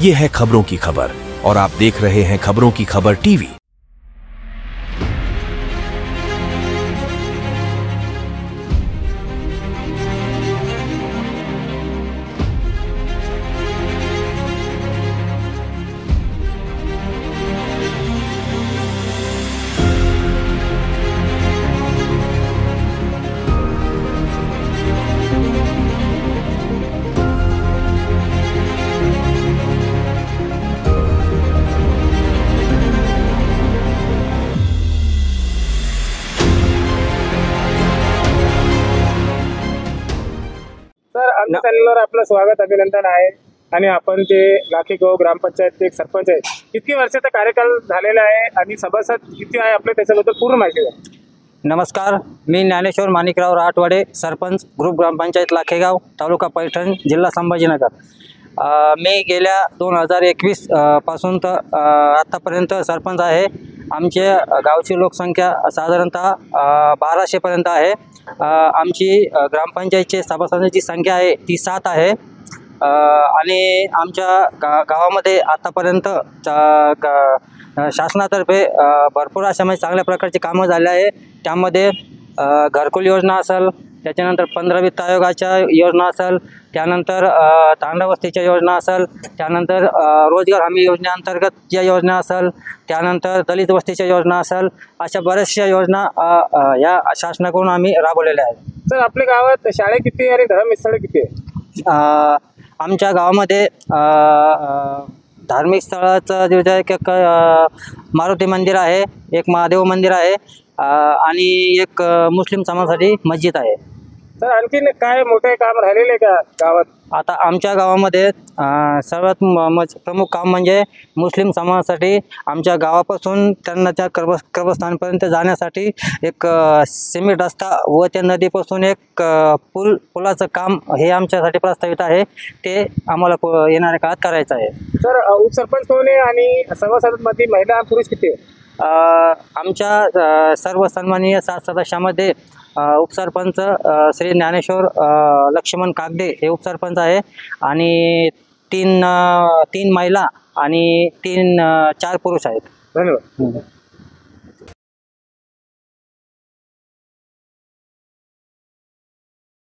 ये है खबरों की खबर और आप देख रहे हैं खबरों की खबर टीवी। आमच्या चॅनलवर आपलं स्वागत अभिनंदन आहे आणि आपण ते लाखेगाव ग्रामपंचायतचे एक सरपंच आहे। किती वर्षाचा कार्यकाल झालेला आहे आणि सभासद किती आहे आपल्या त्याच्याबद्दल पूर्ण माहिती द्या। नमस्कार, मी ज्ञानेश्वर माणिकराव राठवाडे, सरपंच ग्रुप ग्रामपंचायत लाखेगाव, तालुका पैठण, जिल्हा संभाजीनगर। मी गेल्या 2021 पासून तर आतापर्यंत सरपंच आहे। आमच्या गावची लोकसंख्या साधारणतः 1200 पर्यंत आहे। आमची ग्रामपंचायतची सभासदांची संख्या आहे ती 7 आहे। आणि आमच्या गावामध्ये आतापर्यंत शासनातर्फे भरपूर अशा म्हणजे चांगल्या प्रकारची कामं झाले आहे। त्यामध्ये घरकुल योजना असेल, त्याच्यानंतर 15 वित्त आयोगाच्या योजना असेल, त्यानंतर तांडावस्तीच्या योजना असेल, त्यानंतर रोजगार हमी योजनेअंतर्गत ज्या योजना असेल, त्यानंतर दलित वस्तीच्या योजना असेल, अशा बऱ्याचशा योजना या शासनाकडून आम्ही राबवलेल्या आहेत। सर, आपल्या गावात शाळा किती आहे आणि धर्मस्थळ किती आहे? आमच्या गावामध्ये धार्मिक स्थळाचं जे एक मारुती मंदिर आहे, एक महादेव मंदिर आहे आणि एक मुस्लिम समाजासाठी मस्जिद आहे। सर, आणखीन काय मोठे काम राहिलेले का गावात? आता आमच्या गावामध्ये सर्वात प्रमुख काम म्हणजे मुस्लिम समाजासाठी आमच्या गावापासून त्यांना त्या कब्रस्थानपर्यंत जाण्यासाठी एक सिमेंट रस्ता व त्या नदीपासून एक पुलाचं काम हे आमच्यासाठी प्रस्तावित आहे। ते आम्हाला येणाऱ्या काळात करायचं आहे। सर, उपसरपंच कोण आहे आणि सभासदांमध्ये महिला पुरुष किती आहे? आमच्या सर्व सन्माननीय 7 सदस्यामध्ये उपसरपंच श्री ज्ञानेश्वर लक्ष्मण कागडे हे उपसरपंच आहे आणि 3 महिला आणि 4 पुरुष आहेत। धन्यवाद।